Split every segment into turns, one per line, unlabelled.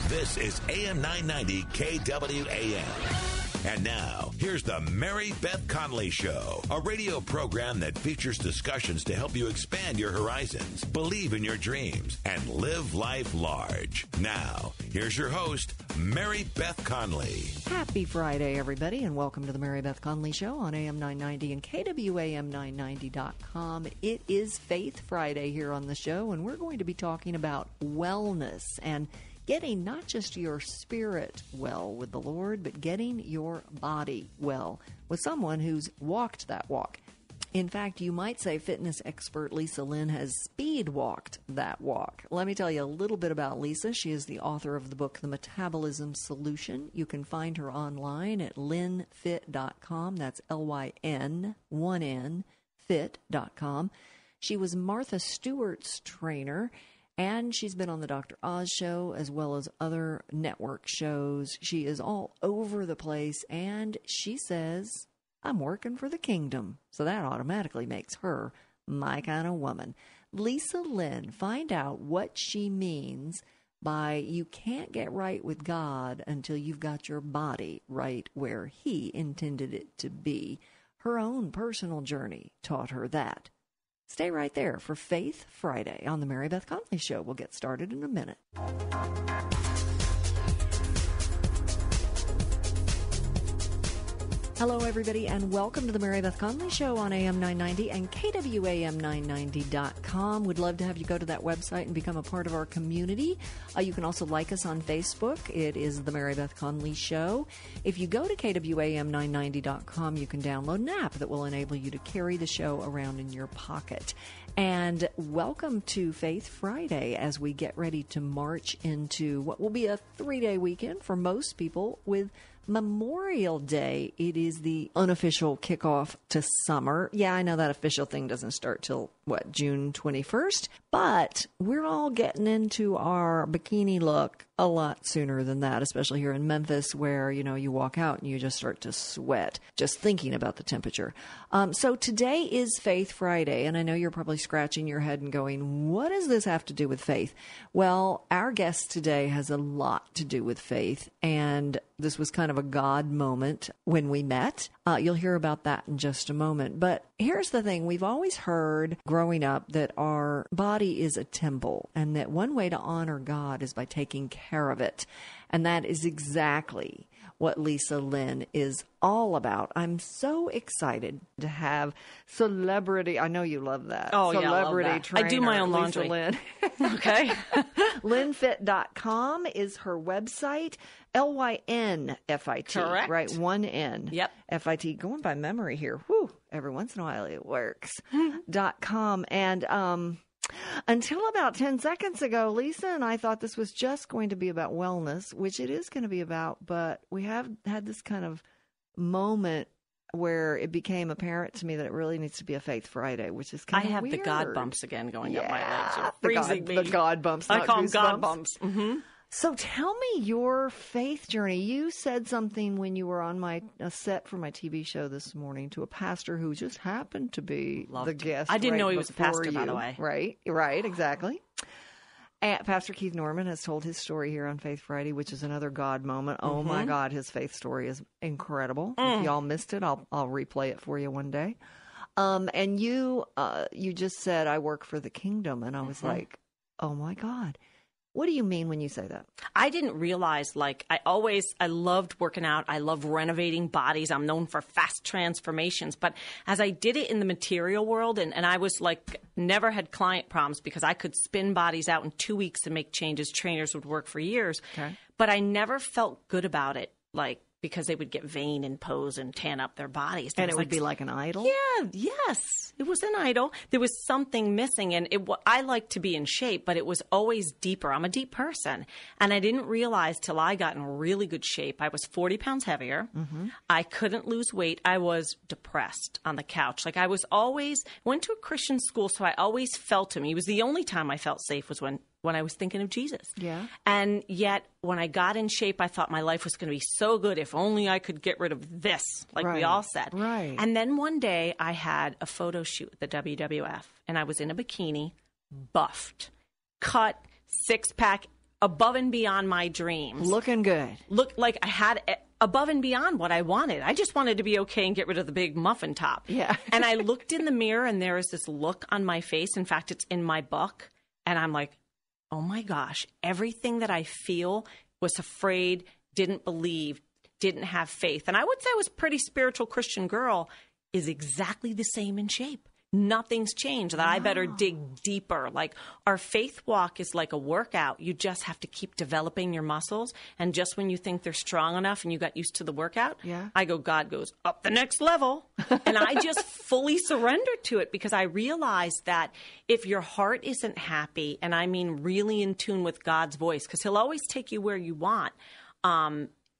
This is AM 990 KWAM. And now, here's the Mary Beth Conley Show, a radio program that features discussions to help you expand your horizons, believe in your dreams, and live life large. Now, here's your host, Mary Beth Conley.
Happy Friday, everybody, and welcome to the Mary Beth Conley Show on AM 990 and KWAM990.com. It is Faith Friday here on the show, and we're going to be talking about wellness and getting not just your spirit well with the Lord, but getting your body well with someone who's walked that walk. In fact, you might say fitness expert Lisa Lynn has speed walked that walk. Let me tell you a little bit about Lisa. She is the author of the book, The Metabolism Solution. You can find her online at lynfit.com. That's Lyn, 1N, fit.com. She was Martha Stewart's trainer, and she's been on the Dr. Oz show as well as other network shows. She is all over the place, and she says, I'm working for the kingdom. So that automatically makes her my kind of woman. Lisa Lynn, find out what she means by you can't get right with God until you've got your body right where He intended it to be. Her own personal journey taught her that. Stay right there for Faith Friday on the Mary Beth Conley Show. We'll get started in a minute. Hello, everybody, and welcome to the Mary Beth Conley Show on AM 990 and KWAM990.com. We'd love to have you go to that website and become a part of our community. You can also like us on Facebook. It is the Mary Beth Conley Show. If you go to KWAM990.com, you can download an app that will enable you to carry the show around in your pocket. And welcome to Faith Friday as we get ready to march into what will be a 3-day weekend for most people with Memorial Day. It is the unofficial kickoff to summer. Yeah, I know that official thing doesn't start till, June 21st? But we're all getting into our bikini look a lot sooner than that, especially here in Memphis where, you walk out and you just start to sweat just thinking about the temperature. So today is Faith Friday, and I know you're probably scratching your head and going, what does this have to do with faith? Well, our guest today has a lot to do with faith, and this was kind of a God moment when we met. You'll hear about that in just a moment. But here's the thing. We've always heard growing up that our body is a temple and that one way to honor God is by taking care of it. And that is exactly what Lisa Lynn is all about. I'm so excited to have celebrity. I know you love that.
Oh,
celebrity
yeah, I love that.
trainer,
I do my own
Lisa
laundry.
Lynn.
Okay.
Lynfit.com is her website. Lynfit.
Correct.
Right, 1N.
Yep.
FIT. Going by memory here. Whew. Every once in a while it works. .com. And until about 10 seconds ago, Lisa and I thought this was just going to be about wellness, which it is going to be about, but we have had this kind of moment where it became apparent to me that it really needs to be a Faith Friday, which is kind of
I have
weird.
the God bumps again going up my legs. You're
the
freezing me.
The God bumps.
I
not
call them God
goosebumps.
bumps. Mm-hmm.
So tell me your faith journey. You said something when you were on my set for my TV show this morning to a pastor who just happened to be the guest.
I didn't
right
know he was a pastor,
before
by the
you.
way.
Right, exactly. And Pastor Keith Norman has told his story here on Faith Friday, which is another God moment. Oh my God, his faith story is incredible. If y'all missed it, I'll replay it for you one day. And you just said, I work for the kingdom. And I was like, oh my God. What do you mean when you say that?
I didn't realize, I loved working out. I love renovating bodies. I'm known for fast transformations. But as I did it in the material world, and I was never had client problems because I could spin bodies out in 2 weeks and make changes. Trainers would work for years. Okay. But I never felt good about it, because they would get vain and pose and tan up their bodies.
And it would be like an idol?
Yeah, yes. It was an idol. There was something missing. And I like to be in shape, but it was always deeper. I'm a deep person. And I didn't realize till I got in really good shape. I was 40 pounds heavier. Mm-hmm. I couldn't lose weight. I was depressed on the couch. I was always, went to a Christian school, so I always felt him. He was the only time I felt safe was when I was thinking of Jesus. Yeah. And yet, when I got in shape, I thought my life was going to be so good if only I could get rid of this, we all said.
Right.
And then one day, I had a photo shoot with the WWF, and I was in a bikini, buffed, cut, six-pack, above and beyond my dreams.
Looking good.
Looked like I had above and beyond what I wanted. I just wanted to be okay and get rid of the big muffin top.
Yeah.
And I looked in the mirror and there is this look on my face. In fact, it's in my book. And I'm like, oh my gosh, everything that I feel, was afraid, didn't believe, didn't have faith. And I would say I was a pretty spiritual Christian girl, is exactly the same in shape. Nothing's changed. That I better dig deeper. Like, our faith walk is like a workout. You just have to keep developing your muscles. And just when you think they're strong enough and you got used to the workout, God goes up the next level. And I just fully surrendered to it, because I realized that if your heart isn't happy, and I mean really in tune with God's voice, because he'll always take you where you want,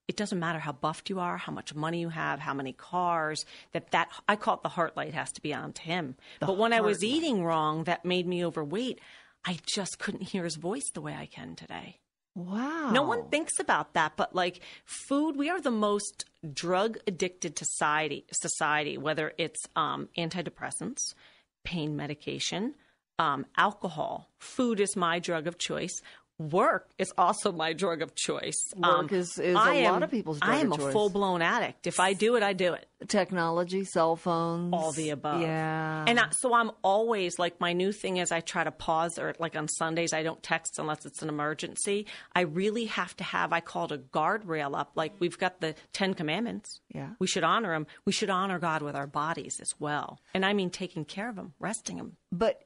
it doesn't matter how buffed you are, how much money you have, how many cars, that I call it the heart light has to be on to him. But when I was eating wrong, that made me overweight. I just couldn't hear his voice the way I can today.
Wow.
No one thinks about that, but like food, we are the most drug addicted society, whether it's antidepressants, pain medication, alcohol. Food is my drug of choice. Work is also my drug of choice.
Work is a lot of people's drug of choice.
I am a full-blown addict. If I do it, I do it.
Technology, cell phones.
All the above.
Yeah.
And so I'm always, like, my new thing is I try to pause, or like on Sundays, I don't text unless it's an emergency. I really have to have, I call it a guardrail up. Like, we've got the 10 Commandments.
Yeah.
We should honor them. We should honor God with our bodies as well. And I mean taking care of them, resting them.
But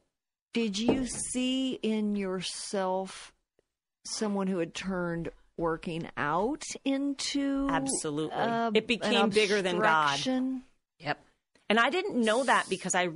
did you see in yourself someone who had turned working out into
absolutely it became bigger than God. Yep. And I didn't know that, because I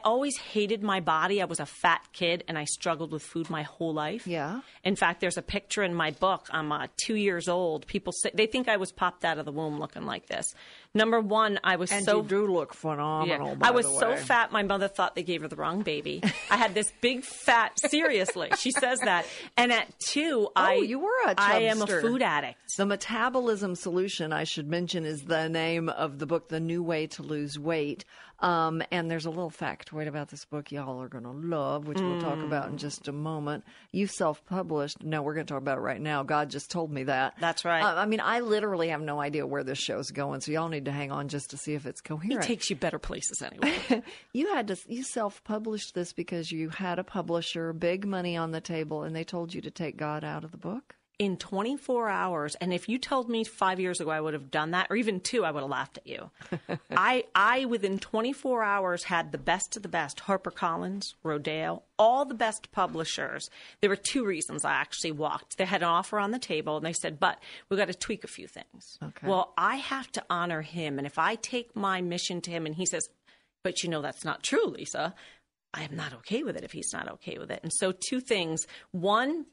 always hated my body. I was a fat kid and I struggled with food my whole life.
Yeah.
In fact, there's a picture in my book. I'm 2 years old. People say they think I was popped out of the womb looking like this. Number one, I was
and
so
you do look phenomenal.
Yeah.
By
I was
the way.
so fat, my mother thought they gave her the wrong baby. I had this big fat. Seriously, she says that. And at 2,
you were a chubster.
I am a food addict.
The Metabolism Solution, I should mention, is the name of the book, The New Way to Lose Weight. And there's a little factoid about this book y'all are going to love, which we'll talk about in just a moment. You self-published. No, we're going to talk about it right now. God just told me that.
That's right.
I mean, I literally have no idea where this show's going, so y'all need to hang on just to see if it's coherent.
He takes you better places anyway.
You self-published this because you had a publisher, big money on the table, and they told you to take God out of the book?
In 24 hours, and if you told me 5 years ago I would have done that, or even 2, I would have laughed at you. I within 24 hours had the best of the best, HarperCollins, Rodale, all the best publishers. There were 2 reasons I actually walked. They had an offer on the table, and they said, but we've got to tweak a few things.
Okay.
Well, I have to honor him, and if I take my mission to him and he says, but you know that's not true, Lisa, I am not okay with it if he's not okay with it. And so 2 things. One,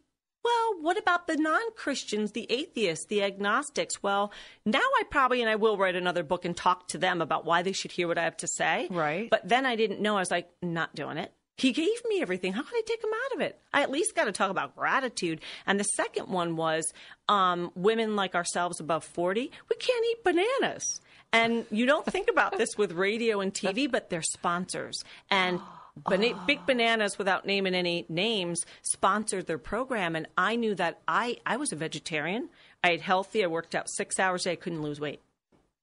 well, what about the non-Christians, the atheists, the agnostics? Well, now I probably, and I will write another book and talk to them about why they should hear what I have to say.
Right.
But then I didn't know. I was like, not doing it. He gave me everything. How can I take him out of it? I at least got to talk about gratitude. And the second one was women like ourselves above 40, we can't eat bananas. And you don't think about this with radio and TV, but they're sponsors. And Big Bananas, without naming any names, sponsored their program. And I knew that I was a vegetarian. I ate healthy. I worked out 6 hours a day. I couldn't lose weight.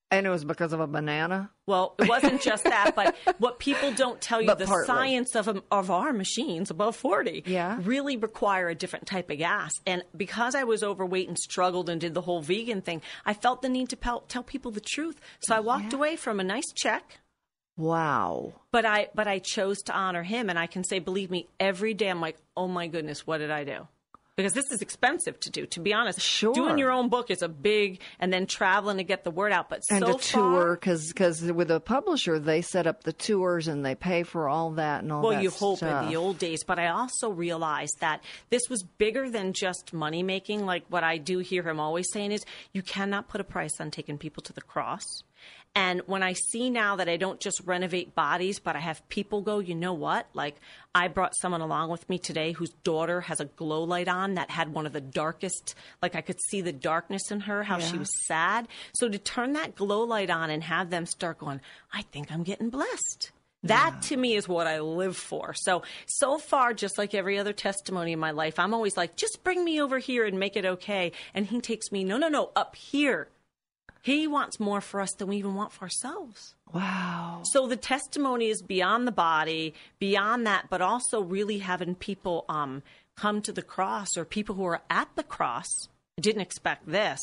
And it was because of a banana?
Well, it wasn't just that, but what people don't tell you,
But
the
partly.
science of our machines above 40 really require a different type of gas. And because I was overweight and struggled and did the whole vegan thing, I felt the need to tell people the truth. So I walked away from a nice check.
Wow.
But I chose to honor him. And I can say, believe me, every day I'm like, oh my goodness, what did I do? Because this is expensive to do, to be honest.
Sure.
Doing your own book is a big, and then traveling to get the word out. But
and
so
a tour, because with a publisher, they set up the tours and they pay for all that and all that
Well, you hope
stuff.
in the old days. But I also realized that this was bigger than just money making. Like what I do hear him always saying is, you cannot put a price on taking people to the cross. And when I see now that I don't just renovate bodies, but I have people go, you know what? Like I brought someone along with me today whose daughter has a glow light on that had one of the darkest, like I could see the darkness in her, how she was sad. So to turn that glow light on and have them start going, I think I'm getting blessed. That to me is what I live for. So far, just like every other testimony in my life, I'm always like, just bring me over here and make it okay. And he takes me, no, up here. He wants more for us than we even want for ourselves.
Wow.
So the testimony is beyond the body, beyond that, but also really having people come to the cross, or people who are at the cross, didn't expect this,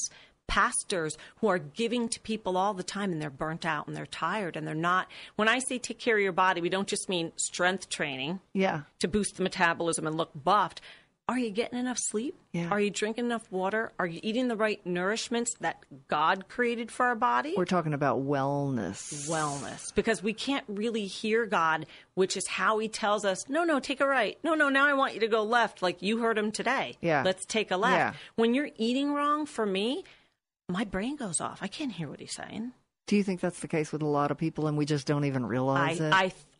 pastors who are giving to people all the time, and they're burnt out and they're tired and they're not. When I say take care of your body, we don't just mean strength training to boost the metabolism and look buffed. Are you getting enough sleep?
Yeah.
Are you drinking enough water? Are you eating the right nourishments that God created for our body?
We're talking about wellness.
Wellness. Because we can't really hear God, which is how he tells us, no, take a right. No, now I want you to go left, like you heard him today.
Yeah.
Let's take a left.
Yeah.
When you're eating wrong, for me, my brain goes off. I can't hear what he's saying.
Do you think that's the case with a lot of people and we just don't even realize it?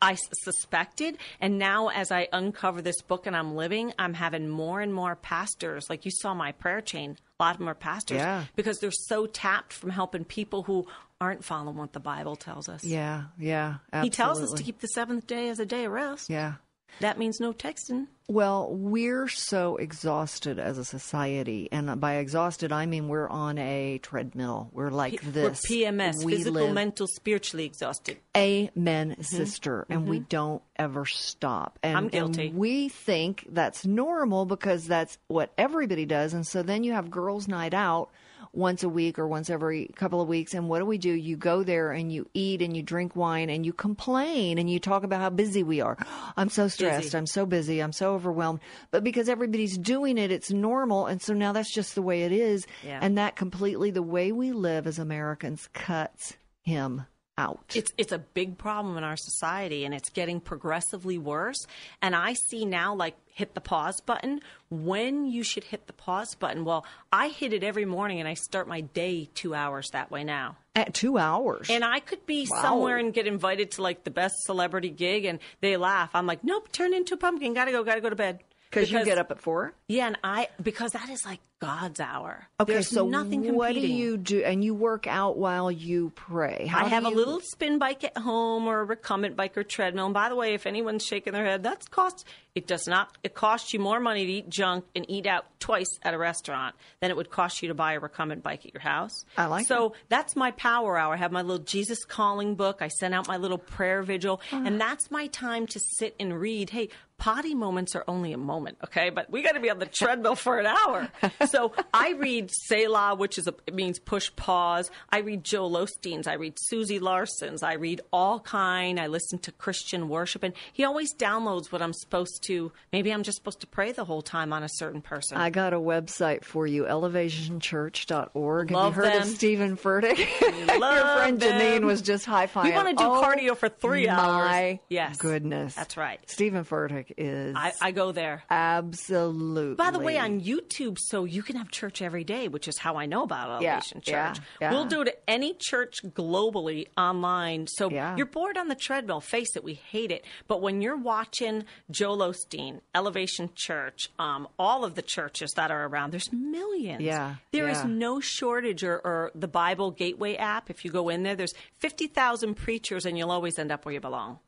I suspected, and now as I uncover this book and I'm living, I'm having more and more pastors. Like you saw my prayer chain, a lot of them are pastors because they're so tapped from helping people who aren't following what the Bible tells us.
Yeah, absolutely.
He tells us to keep the seventh day as a day of rest.
Yeah.
That means no texting.
Well, we're so exhausted as a society. And by exhausted, I mean we're on a treadmill. We're like this.
We're PMS, physical, mental, spiritually exhausted.
Amen, sister. And we don't ever stop. And,
I'm guilty.
And we think that's normal because that's what everybody does. And so then you have girls' night out once a week or once every couple of weeks. And what do? You go there and you eat and you drink wine and you complain and you talk about how busy we are. I'm so stressed. I'm so busy. I'm so overwhelmed. But because everybody's doing it, it's normal. And so now that's just the way it is.
Yeah.
And that completely, the way we live as Americans, cuts him out.
It's a big problem in our society, and it's getting progressively worse. And I see now, like, hit the pause button. When you should hit the pause button, well, I hit it every morning, and I start my day 2 hours that way now.
At 2 hours?
And I could be somewhere and get invited to, like, the best celebrity gig, and they laugh. I'm like, nope, turn into a pumpkin. Gotta go to bed.
Because you get up at 4?
Yeah, and because that is like God's hour.
Okay,
There's
so
nothing competing.
What do you do? And you work out while you pray.
I have a little spin bike at home or a recumbent bike or treadmill. And by the way, if anyone's shaking their head, that's cost. It does not. It costs you more money to eat junk and eat out twice at a restaurant than it would cost you to buy a recumbent bike at your house.
I like
So
that.
That's my power hour. I have my little Jesus Calling book. I send out my little prayer vigil. And that's my time to sit and read. Hey, potty moments are only a moment, okay? But we got to be on the treadmill for an hour. So I read Selah, which it means push pause. I read Joel Osteen's. I read Susie Larson's. I read All Kind. I listen to Christian worship. And he always downloads what I'm supposed to. Maybe I'm just supposed to pray the whole time on a certain person.
I got a website for you, elevationchurch.org.
Love
Have you heard
them.
of Stephen Furtick?
Love
Your friend
them.
Janine was just high-fiving.
We want to do cardio for 3 hours.
My
yes.
goodness.
That's right.
Stephen Furtick is...
I go there.
Absolutely.
By the way, on YouTube, so you can have church every day, which is how I know about Elevation Church.
Yeah.
We'll do it at any church globally online. So you're bored on the treadmill. Face it, we hate it. But when you're watching Joel Osteen, Elevation Church, all of the churches that are around, there's millions.
Yeah.
There is no shortage. Or the Bible Gateway app, if you go in there, there's 50,000 preachers, and you'll always end up where you belong.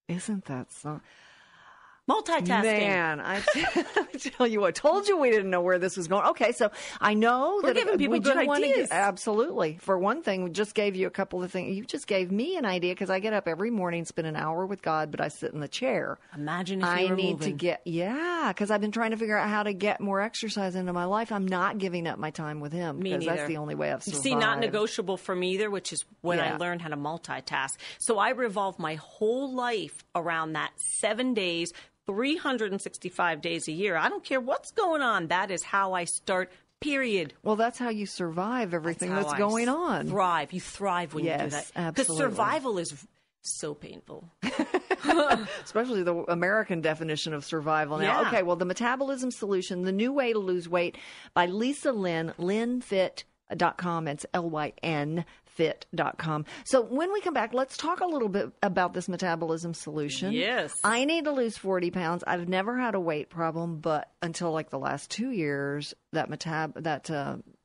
Isn't that so...
Multitasking.
Man, I tell you what, told you we didn't know where this was going. Okay, so I know
We're
that
giving people
we
good
do
ideas.
Absolutely. For one thing, we just gave you a couple of things. You just gave me an idea because I get up every morning, spend an hour with God, but I sit in the chair.
Imagine if you were
I need
moving.
to get, because I've been trying to figure out how to get more exercise into my life. I'm not giving up my time with him because that's the only way I've survived.
See, not negotiable for me either, which is when I learned how to multitask. So I revolve my whole life around that 7 days, 365 days a year. I don't care what's going on. That is how I start, period.
Well, that's how you survive everything that's going on.
Thrive. You thrive when you do that.
Absolutely.
Because survival is so painful.
Especially the American definition of survival now.
Yeah.
Okay, well, the Metabolism Solution, The New Way to Lose Weight by Lisa Lynn, LynnFit.com. It's Lyn. Fit.com. So when we come back, let's talk a little bit about this metabolism solution.
Yes.
I need to lose 40 pounds. I've never had a weight problem, but until like the last 2 years, that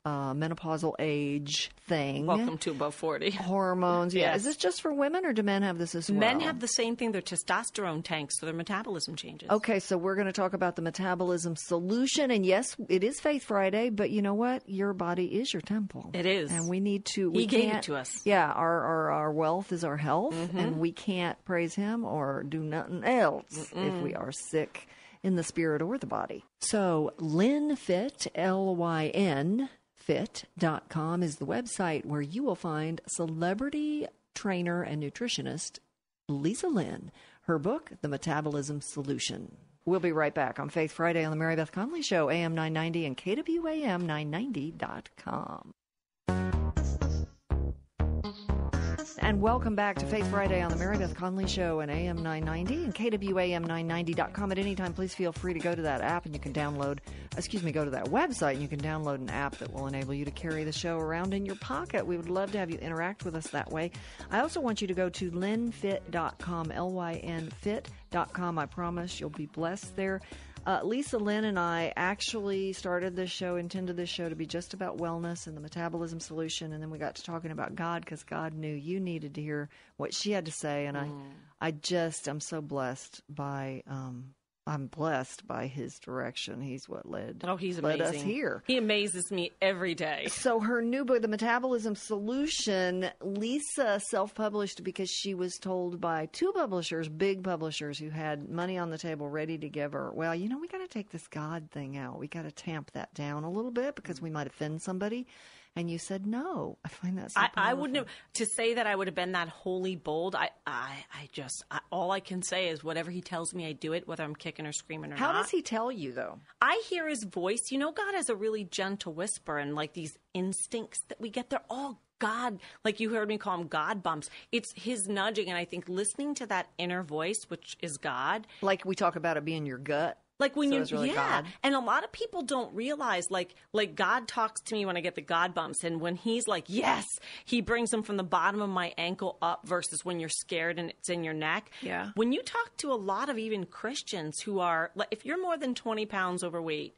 menopausal age thing.
Welcome to above 40.
Hormones. Yeah.
Yes.
Is this just for women, or do men have this as well?
Men have the same thing. Their testosterone tanks, so their metabolism changes.
Okay, so we're going to talk about the metabolism solution. And yes, it is Faith Friday, but you know what? Your body is your temple.
It is.
And we need to...
He gave it to us.
Yeah, our wealth is our health, and we can't praise him or do nothing else if we are sick in the spirit or the body. So Lynn Fit, Lyn, fit.com is the website where you will find celebrity trainer and nutritionist Lisa Lynn, her book, The Metabolism Solution. We'll be right back on Faith Friday on the Mary Beth Conley Show, AM 990 and KWAM990.com. And welcome back to Faith Friday on the Mary Beth Conley Show and AM 990 and KWAM990.com. At any time, please feel free to go to that app and you can go to that website and you can download an app that will enable you to carry the show around in your pocket. We would love to have you interact with us that way. I also want you to go to lynfit.com, lynfit.com. I promise you'll be blessed there. Lisa Lynn and I actually intended this show to be just about wellness and the metabolism solution, and then we got to talking about God because God knew you needed to hear what she had to say, and I'm so blessed by I'm blessed by his direction. He's what led us here.
He amazes me every day.
So her new book, The Metabolism Solution, Lisa self-published because she was told by two publishers, big publishers, who had money on the table ready to give her, well, we got to take this God thing out. We got to tamp that down a little bit because we might offend somebody. And you said no. I find that so powerful.
I wouldn't have, to say that I would have been that wholly bold. All I can say is whatever he tells me, I do it, whether I'm kicking or screaming or not.
How does he tell you, though?
I hear his voice. God has a really gentle whisper, and like these instincts that we get, they're all God. Like you heard me call them God bumps. It's his nudging, and I think listening to that inner voice, which is God.
Like we talk about it being your gut.
Like when
really God.
And a lot of people don't realize, like God talks to me when I get the God bumps, and when he's like, yes, he brings them from the bottom of my ankle up versus when you're scared and it's in your neck.
Yeah.
When you talk to a lot of even Christians who are, like, if you're more than 20 pounds overweight,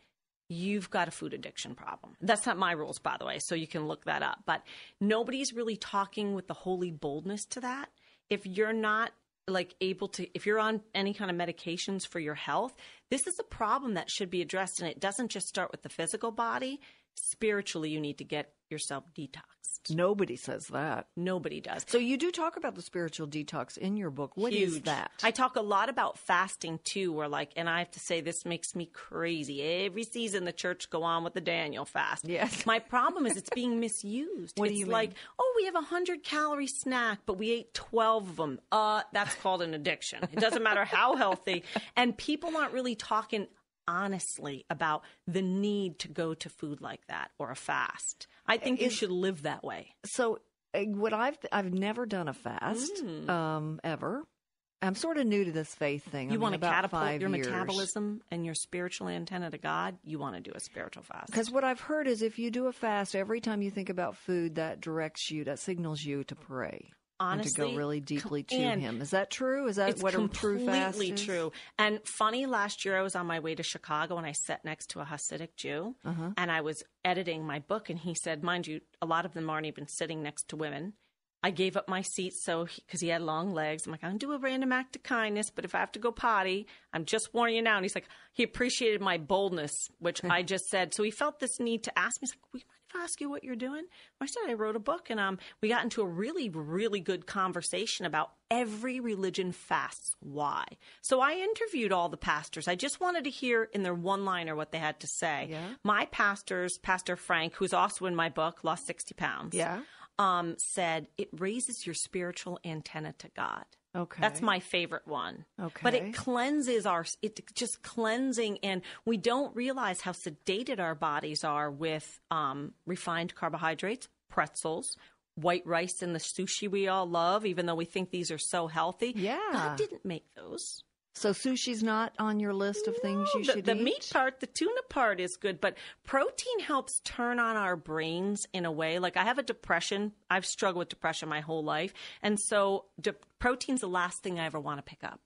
you've got a food addiction problem. That's not my rules, by the way, so you can look that up. But nobody's really talking with the holy boldness to that. If you're not if you're on any kind of medications for your health, this is a problem that should be addressed. And it doesn't just start with the physical body. Spiritually, you need to get yourself detoxed.
Nobody says that.
Nobody does.
So you do talk about the spiritual detox in your book. What
Huge.
is that?
I talk a lot about fasting too, where and I have to say this makes me crazy. Every season the church go on with the Daniel fast.
Yes.
My problem is it's being misused.
What do you mean?
We have 100-calorie snack, but we ate 12 of them. That's called an addiction. It doesn't matter how healthy. And people aren't really talking honestly about the need to go to food like that or a fast. I think you should live that way.
So what I've never done a fast ever. I'm sort of new to this faith thing.
You want to
about
catapult
5
your
years.
metabolism and your spiritual antenna to God, you want to do a spiritual fast.
Because what I've heard is if you do a fast, every time you think about food, that signals you to pray.
Honestly,
and to go really deeply to him. Is that true? Is that what a true fast is?
It's completely true. And funny, last year I was on my way to Chicago and I sat next to a Hasidic Jew and I was editing my book, and he said, mind you, a lot of them aren't even sitting next to women. I gave up my seat because he had long legs. I'm like, I'm going to do a random act of kindness, but if I have to go potty, I'm just warning you now. And he's like, he appreciated my boldness, which I just said. So he felt this need to ask me. He's like, we might ask you what you're doing. I said, I wrote a book, and we got into a really, really good conversation about every religion fasts. Why? So I interviewed all the pastors. I just wanted to hear in their one-liner what they had to say.
Yeah.
My Pastor Frank, who's also in my book, lost 60 pounds.
Yeah.
Said it raises your spiritual antenna to God.
Okay.
That's my favorite one.
Okay.
But it cleanses it's just cleansing, and we don't realize how sedated our bodies are with refined carbohydrates, pretzels, white rice, and the sushi we all love, even though we think these are so healthy.
Yeah.
God didn't make those.
So sushi's not on your list of things you should eat?
The meat part, the tuna part is good, but protein helps turn on our brains in a way. Like I have a depression. I've struggled with depression my whole life. And so protein's the last thing I ever want to pick up.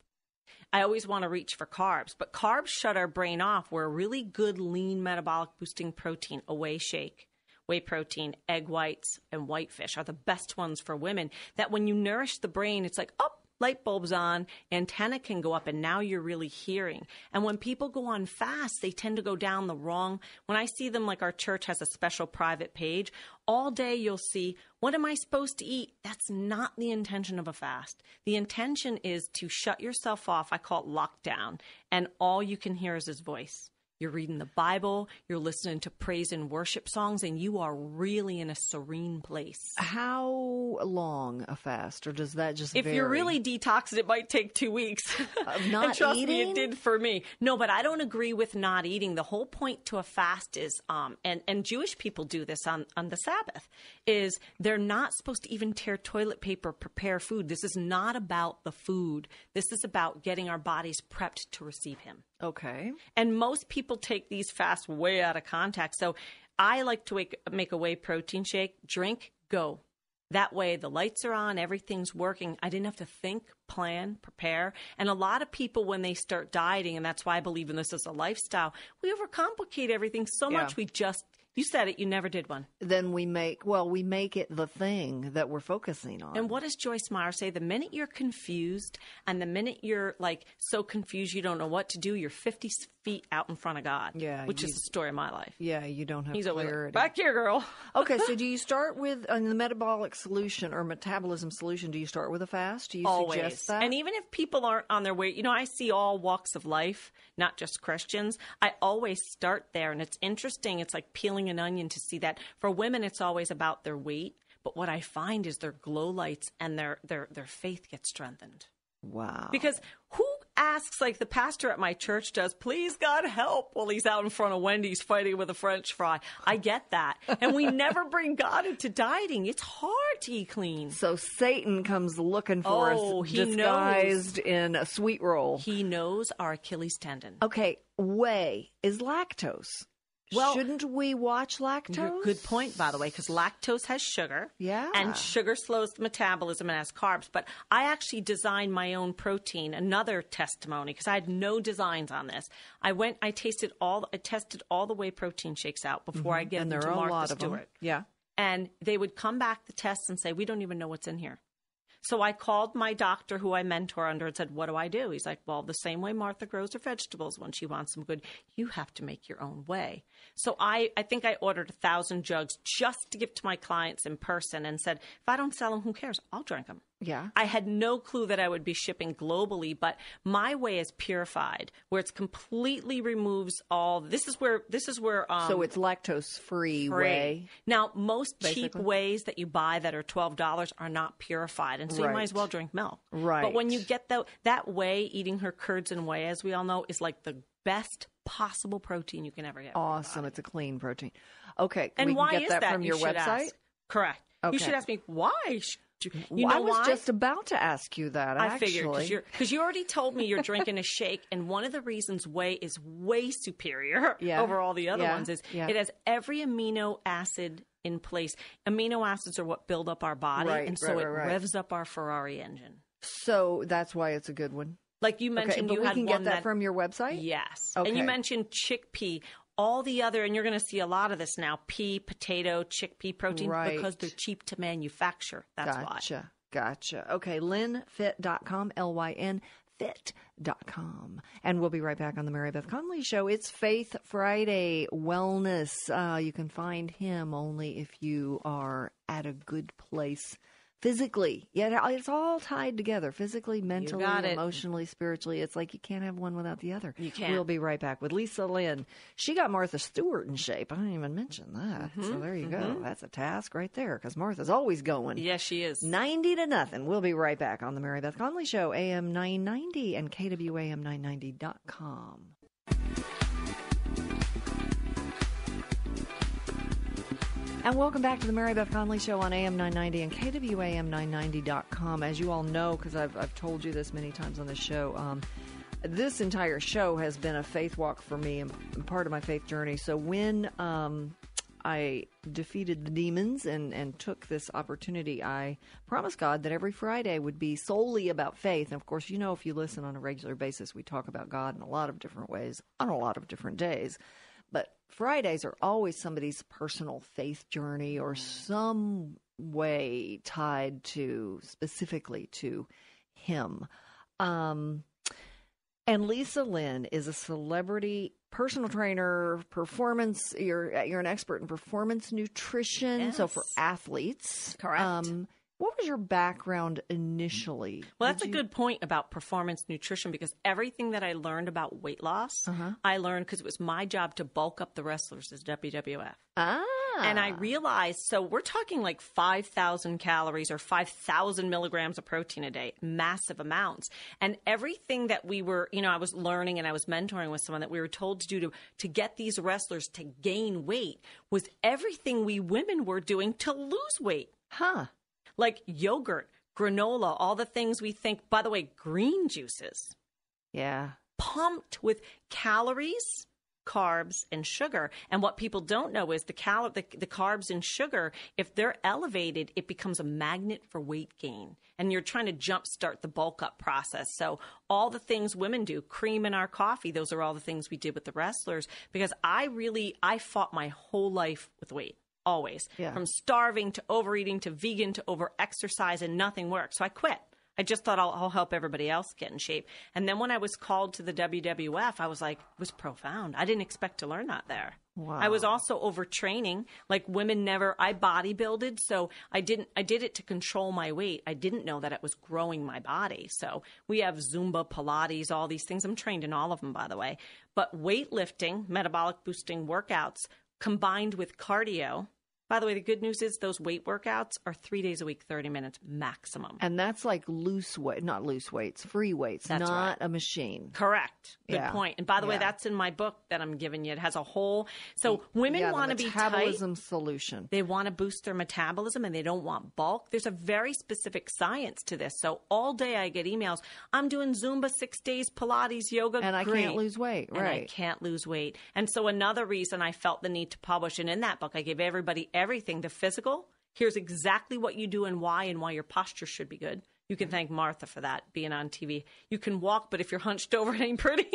I always want to reach for carbs, but carbs shut our brain off. We're a really good lean metabolic boosting protein, a whey shake. whey protein, egg whites, and whitefish are the best ones for women, that when you nourish the brain, it's like, oh, light bulbs on, antenna can go up, and now you're really hearing. And when people go on fast, they tend to go down the wrong. When I see them, like our church has a special private page, all day you'll see, what am I supposed to eat? That's not the intention of a fast. The intention is to shut yourself off. I call it lockdown. And all you can hear is his voice. You're reading the Bible, you're listening to praise and worship songs, and you are really in a serene place.
How long a fast, or does that just
If
vary?
you're really detoxed, it might take 2 weeks.
Of not
and trust
eating?
me, it did for me. No, but I don't agree with not eating. The whole point to a fast is, and Jewish people do this on the Sabbath, is they're not supposed to even tear toilet paper, prepare food. This is not about the food. This is about getting our bodies prepped to receive him.
Okay.
And most people take these fasts way out of context. So I like to make a whey protein shake, drink, go. That way the lights are on, everything's working. I didn't have to think, plan, prepare. And a lot of people, when they start dieting, and that's why I believe in this as a lifestyle, we overcomplicate everything so much. We just, you said it, you never did one.
Then we make it the thing that we're focusing on.
And what does Joyce Meyer say? The minute you're confused and the minute you're like so confused you don't know what to do, you're 50 feet out in front of God.
Yeah,
which is the story of my life.
Yeah, you don't have
He's
clarity.
over there. Back here, girl.
Okay, so do you start with the metabolic solution or metabolism solution? Do you start with a fast? Do you suggest that?
And even if people aren't on their way, I see all walks of life, not just Christians. I always start there. And it's interesting. It's like peeling an onion to see that for women, it's always about their weight. But what I find is their glow lights and their faith gets strengthened.
Wow.
Because who asks, like the pastor at my church does, please God help, while he's out in front of Wendy's fighting with a French fry. I get that. And we never bring God into dieting. It's hard to eat clean.
So Satan comes looking for us disguised in a sweet roll.
He knows our Achilles tendon.
Okay, whey is lactose. Well, shouldn't we watch lactose?
Good point, by the way, because lactose has sugar.
Yeah.
And sugar slows the metabolism and has carbs. But I actually designed my own protein, another testimony, because I had no designs on this. I tested all the whey protein shakes out before I get them to Martha Stewart.
Yeah.
And they would come back the tests and say, we don't even know what's in here. So I called my doctor, who I mentor under, and said, what do I do? He's like, well, the same way Martha grows her vegetables when she wants them good, you have to make your own whey. So I think I ordered 1,000 jugs just to give to my clients in person and said, if I don't sell them, who cares? I'll drink them.
Yeah.
I had no clue that I would be shipping globally, but my whey is purified, where it's completely removes all. This is where.
So it's lactose-free whey.
Now, most cheap wheys that you buy that are $12 are not purified, and so you might as well drink milk.
Right.
But when you get that whey, eating her curds and whey, as we all know, is like the best possible protein you can ever get.
Awesome. It's a clean protein. Okay.
And
we
why
can get
is
that
that
from your
you should
website?
ask. Correct.
Okay.
You should ask me why. You know
I was
why?
just about to ask you that.
I figured because you already told me you're drinking a shake, and one of the reasons whey is way superior over all the other ones is it has every amino acid in place. Amino acids are what build up our body, and so it revs up our Ferrari engine.
So that's why it's a good one.
Like you mentioned,
but
you
we
had
can
one
get that from your website.
Yes,
okay.
And you mentioned chickpea. All the other, and you're going to see a lot of this now, pea, potato, chickpea protein, because they're cheap to manufacture. That's why.
Gotcha. Okay, lynfit.com, Lyn fit.com. And we'll be right back on the Mary Beth Conley Show. It's Faith Friday Wellness. You can find him only if you are at a good place physically. Yeah, it's all tied together. Physically, mentally, emotionally, spiritually. It's like you can't have one without the other.
You can't.
We'll be right back with Lisa Lynn. She got Martha Stewart in shape. I didn't even mention that. So there you go. That's a task right there, because Martha's always going.
Yes, she is.
90-0. We'll be right back on the Mary Beth Conley Show, AM 990 and KWAM990.com. And welcome back to the Mary Beth Conley Show on AM 990 and KWAM990.com. As you all know, because I've told you this many times on the show, this entire show has been a faith walk for me and part of my faith journey. So when I defeated the demons and took this opportunity, I promised God that every Friday would be solely about faith. And, of course, if you listen on a regular basis, we talk about God in a lot of different ways on a lot of different days. But Fridays are always somebody's personal faith journey or some way tied to specifically to him. And Lisa Lynn is a celebrity personal trainer, performance. You're an expert in performance nutrition.
Yes.
So for athletes,
correct.
What was your background initially?
Well, that's a good point about performance nutrition, because everything that I learned about weight loss, I learned because it was my job to bulk up the wrestlers as WWF. And I realized, so we're talking like 5,000 calories or 5,000 milligrams of protein a day, massive amounts. And everything that we were, I was learning and I was mentoring with someone that we were told to do to get these wrestlers to gain weight was everything we women were doing to lose weight. Like yogurt, granola, all the things we think, by the way, green juices.
Yeah.
Pumped with calories, carbs, and sugar. And what people don't know is the carbs and sugar, if they're elevated, it becomes a magnet for weight gain. And you're trying to jumpstart the bulk up process. So all the things women do, cream in our coffee, those are all the things we did with the wrestlers, because I fought my whole life with weight. Always. Yeah. From starving to overeating to vegan to over-exercise, and nothing worked. So I quit. I just thought I'll help everybody else get in shape. And then when I was called to the WWF, I was like, it was profound. I didn't expect to learn that there. Wow. I was also overtraining. Like women I bodybuilded, so I did it to control my weight. I didn't know that it was growing my body. So we have Zumba, Pilates, all these things. I'm trained in all of them, by the way. But weightlifting, metabolic boosting workouts combined with cardio. By the way, the good news is those weight workouts are 3 days a week, 30 minutes maximum.
And that's like not loose weights, free weights, that's not right. A machine.
Correct. Good point. And by the way, that's in my book that I'm giving you. It has a whole, so women want to be tight.
Metabolism solution.
They want to boost their metabolism and they don't want bulk. There's a very specific science to this. So all day I get emails. I'm doing Zumba 6 days, Pilates, yoga.
And I can't lose weight. Right.
And I can't lose weight. And so another reason I felt the need to publish, and in that book I gave everybody everything, the physical, here's exactly what you do and why your posture should be good. You can thank Martha for that, being on TV. You can walk, but if you're hunched over, it ain't pretty.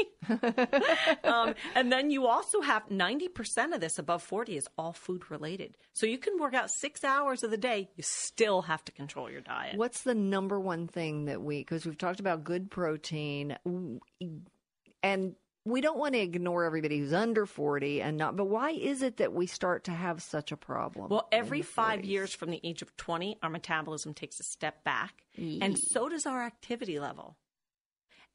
And then you also have 90% of this above 40 is all food related. So you can work out 6 hours of the day. You still have to control your diet.
What's the number one thing that because we've talked about good protein and we don't want to ignore everybody who's under 40 and not, but why is it that we start to have such a problem?
Well, every 5 years from the age of 20, our metabolism takes a step back, and so does our activity level.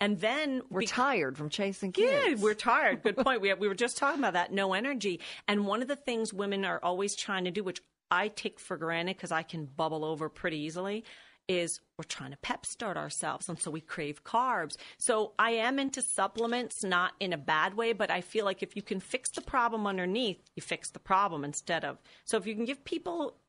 And then
we're tired from chasing kids.
Yeah, we're tired. Good point. We were just talking about that, no energy. And one of the things women are always trying to do, which I take for granted because I can bubble over pretty easily, is we're trying to pep start ourselves, and so we crave carbs. So I am into supplements, not in a bad way, but I feel like if you can fix the problem underneath, you fix the problem instead of. So if you can give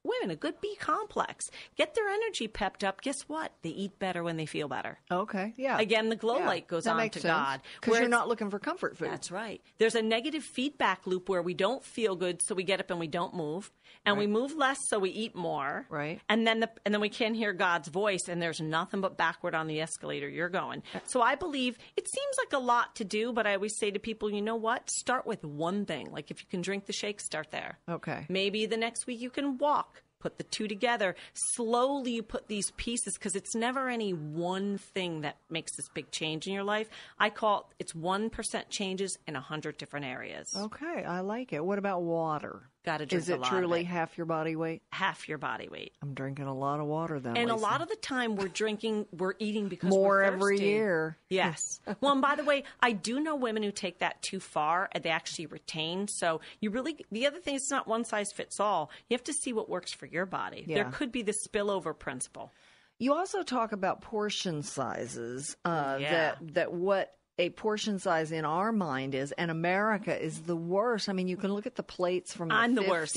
women, a good B complex, get their energy pepped up, guess what? They eat better when they feel better.
Okay, yeah.
Again, the glow light goes on to God.
Because you're not looking for comfort food.
That's right. There's a negative feedback loop where we don't feel good, so we get up and we don't move. And we move less, so we eat more.
Right.
And then we can't hear God's voice, and there's nothing but backward on the escalator you're going. So I believe it seems like a lot to do, but I always say to people, you know what? Start with one thing. Like if you can drink the shake, start there.
Okay.
Maybe the next week you can walk. Put the two together. Slowly you put these pieces, because it's never any one thing that makes this big change in your life. I call it's 1% changes in 100 different areas.
Okay, I like it. What about water?
Got to drink
a lot. Is it truly half your body weight?
Half your body weight.
I'm drinking a lot of water then,
and
Lisa.
A lot of the time we're eating because
more
we're thirsty.
Every year.
Yes. Well, and by the way, I do know women who take that too far and they actually retain. So the other thing, it's not one size fits all. You have to see what works for your body. Yeah. There could be the spillover principle.
You also talk about portion sizes, that what a portion size in our mind is, and America is the worst. I mean, you can look at the plates from the 50s.
The worst.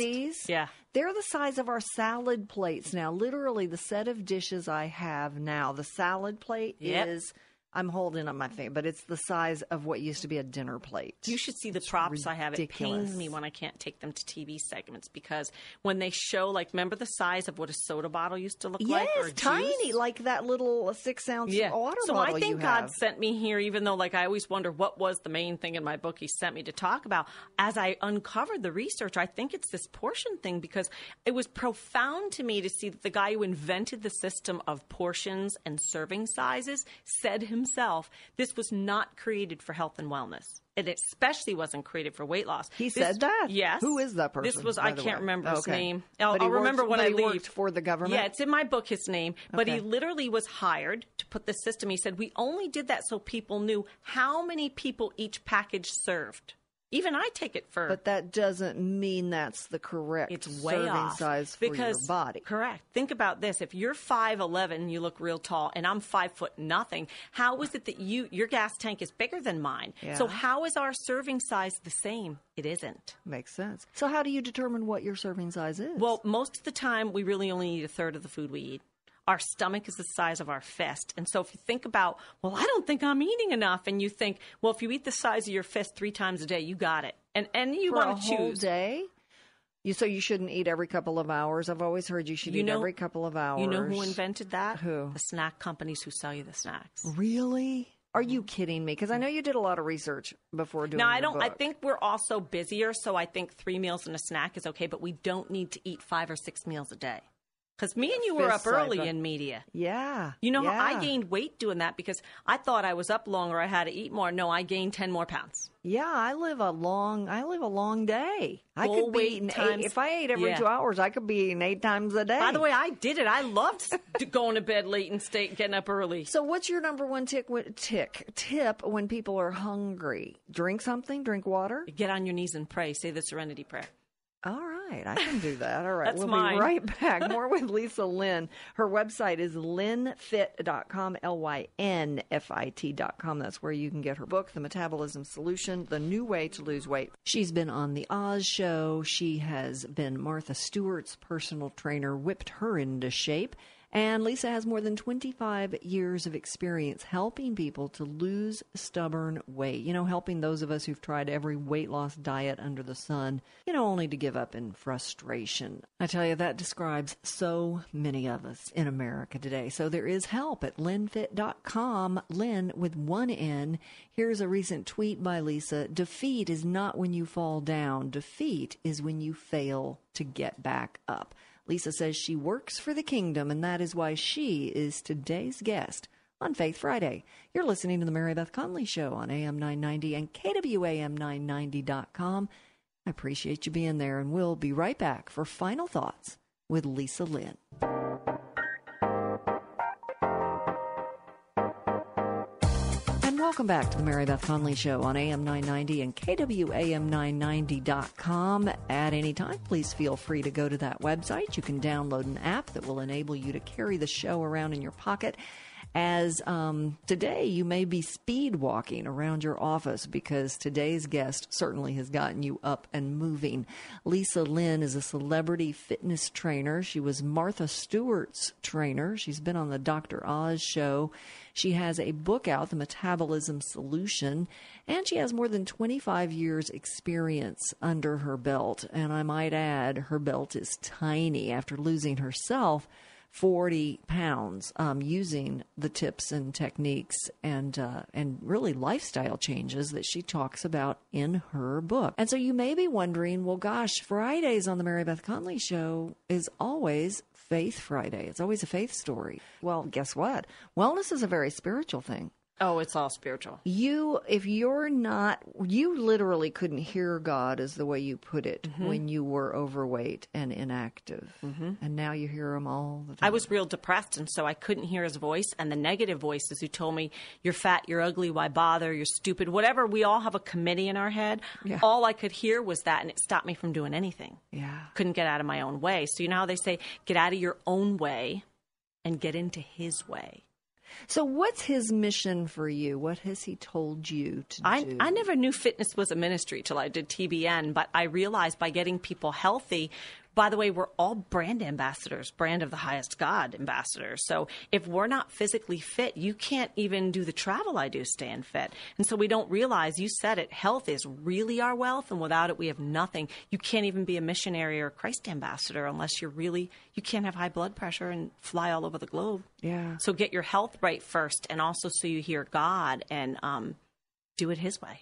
Yeah.
They're the size of our salad plates now. Literally, the set of dishes I have now, the salad plate is I'm holding up my thing, but it's the size of what used to be a dinner plate.
You should see the props I have. It
ridiculous.
pains me when I can't take them to TV segments because when they show, like, remember the size of what a soda bottle used to look like? Or
Yes, tiny,
juice?
like that little 6-ounce water
so
bottle
I think
you
God
have.
sent me here, even though, like, I always wonder what was the main thing in my book he sent me to talk about. As I uncovered the research, I think it's this portion thing because it was profound to me to see that the guy who invented the system of portions and serving sizes said himself, this was not created for health and wellness. It especially wasn't created for weight loss.
He said that?
Yes.
Who is that person?
This was,
by
I
the
can't
way?
remember his
Okay.
name.
But he
I'll remember
worked-
when
but
I
he
leave.
worked for the government?
Yeah, it's in my book, his name. But he
Okay.
literally was hired to put the system. He said, we only did that so people knew how many people each package served. Even I take it for...
But that doesn't mean that's the correct
It's way
serving
off
size for your body.
Correct. Think about this. If you're 5'11", you look real tall, and I'm 5'0", how is it that your gas tank is bigger than mine?
Yeah.
So how is our serving size the same? It isn't.
Makes sense. So how do you determine what your serving size is?
Well, most of the time, we really only need a third of the food we eat. Our stomach is the size of our fist. And so if you think about, well, I don't think I'm eating enough. And you think, well, if you eat the size of your fist 3 times a day, you got it. And you
for
want
a
to
whole
choose.
day? So you shouldn't eat every couple of hours? I've always heard you should eat every couple of hours.
You know who invented that?
Who?
The snack companies who sell you the snacks.
Really? Are you kidding me? Because I know you did a lot of research before doing
Now, I
your
don't. I
book.
think we're also busier, so I think 3 meals and a snack is okay, but we don't need to eat 5 or 6 meals a day. Because me and you were
Fist
up early
size,
in media.
Yeah.
You know how
yeah.
I gained weight doing that because I thought I was up longer, I had to eat more. No, I gained 10 more pounds.
Yeah, I live a long day. I
Full
could be
weight
eating
times-
if I ate every 2 hours, I could be eating 8 times a day.
By the way, I did it. I loved going to bed late and getting up early.
So what's your number one tip when people are hungry? Drink something, drink water?
Get on your knees and pray. Say the Serenity Prayer.
All right, I can do that. All right,
That's
we'll
mine.
be right back. More with Lisa Lynn. Her website is lynnfit.com, LYNFIT.com. That's where you can get her book, The Metabolism Solution, The New Way to Lose Weight. She's been on The Oz Show. She has been Martha Stewart's personal trainer, whipped her into shape. And Lisa has more than 25 years of experience helping people to lose stubborn weight. You know, helping those of us who've tried every weight loss diet under the sun, only to give up in frustration. I tell you, that describes so many of us in America today. So there is help at lynnfit.com, Lynn with one N. Here's a recent tweet by Lisa. Defeat is not when you fall down. Defeat is when you fail to get back up. Lisa says she works for the kingdom, and that is why she is today's guest on Faith Friday. You're listening to the Mary Beth Conley Show on AM 990 and KWAM990.com. I appreciate you being there, and we'll be right back for final thoughts with Lisa Lynn. Welcome back to the Mary Beth Conley Show on AM 990 and KWAM990.com. At any time, please feel free to go to that website. You can download an app that will enable you to carry the show around in your pocket. As today, you may be speed walking around your office because today's guest certainly has gotten you up and moving. Lisa Lynn is a celebrity fitness trainer. She was Martha Stewart's trainer. She's been on the Dr. Oz show. She has a book out, The Metabolism Solution, and she has more than 25 years experience under her belt. And I might add, her belt is tiny after losing herself 40 pounds using the tips and techniques and really lifestyle changes that she talks about in her book. And so you may be wondering, well, gosh, Fridays on the Mary Beth Conley Show is always Faith Friday. It's always a faith story. Well, guess what? Wellness is a very spiritual thing.
Oh, it's all spiritual.
You literally couldn't hear God, is the way you put it, when you were overweight and inactive. And now you hear him all the time.
I was real depressed, and so I couldn't hear his voice. And the negative voices who told me, you're fat, you're ugly, why bother, you're stupid, whatever. We all have a committee in our head.
Yeah.
All I could hear was that, and it stopped me from doing anything.
Yeah.
Couldn't get out of my own way. So you know how they say, get out of your own way and get into his way.
So what's his mission for you? What has he told you to do?
I never knew fitness was a ministry till I did TBN, but I realized by getting people healthy, By the way, we're all brand ambassadors, brand of the highest God ambassadors. So if we're not physically fit, you can't even do the travel I do staying fit. And so we don't realize, you said it, health is really our wealth, and without it, we have nothing. You can't even be a missionary or a Christ ambassador unless you can't have high blood pressure and fly all over the globe.
Yeah.
So get your health right first, and also so you hear God and do it His way.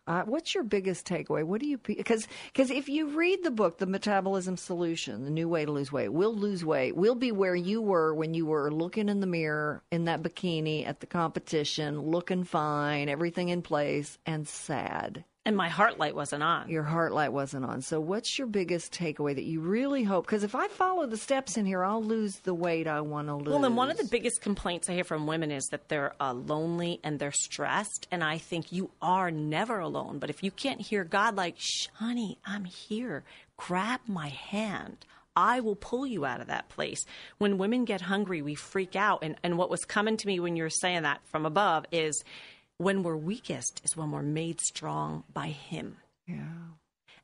What's your biggest takeaway? What do you, because if you read the book, The Metabolism Solution, The New Way to Lose Weight, we'll lose weight. We'll be where you were when you were looking in the mirror in that bikini at the competition, looking fine, everything in place, and sad.
And my heart light wasn't on.
Your heart light wasn't on. So what's your biggest takeaway that you really hope? Because if I follow the steps in here, I'll lose the weight I want to lose.
Well, and one of the biggest complaints I hear from women is that they're lonely and they're stressed. And I think you are never alone. But if you can't hear God like, shh, honey, I'm here. Grab my hand. I will pull you out of that place. When women get hungry, we freak out. And what was coming to me when you were saying that from above is, when we're weakest is when we're made strong by Him.
Yeah.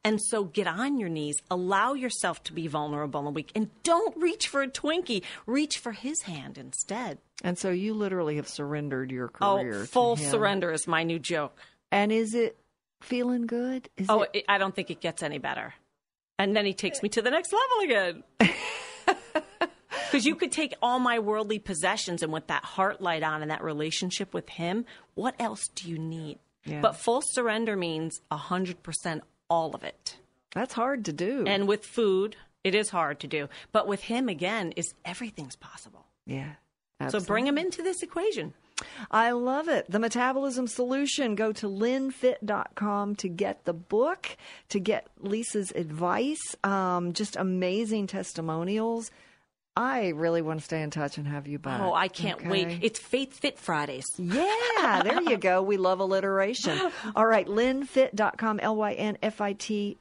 And so get on your knees, allow yourself to be vulnerable and weak, and don't reach for a Twinkie. Reach for His hand instead.
And so you literally have surrendered your career.
Oh, full
to Him.
surrender is my new joke.
And is it feeling good?
I don't think it gets any better. And then He takes me to the next level again. Because you could take all my worldly possessions, and with that heart light on and that relationship with Him, what else do you need? Yeah. But full surrender means 100% all of it.
That's hard to do.
And with food, it is hard to do. But with Him, again, everything's possible.
Yeah, absolutely.
So bring Him into this equation.
I love it. The Metabolism Solution. Go to lynnfit.com to get the book, to get Lisa's advice, just amazing testimonials. I really want to stay in touch and have you back.
Oh, I can't wait. It's Faith Fit Fridays.
Yeah, there you go. We love alliteration. All right, lynnfit.com, LYNFIT.com.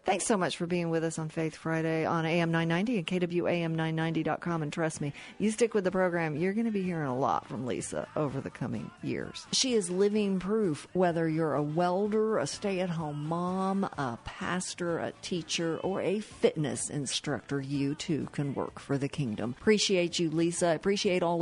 Thanks so much for being with us on Faith Friday on AM 990 and KWAM990.com. And trust me, you stick with the program, you're going to be hearing a lot from Lisa over the coming years. She is living proof, whether you're a welder, a stay-at-home mom, a pastor, a teacher, or a fitness instructor, you too can work for the kingdom. Appreciate you, Lisa. Appreciate all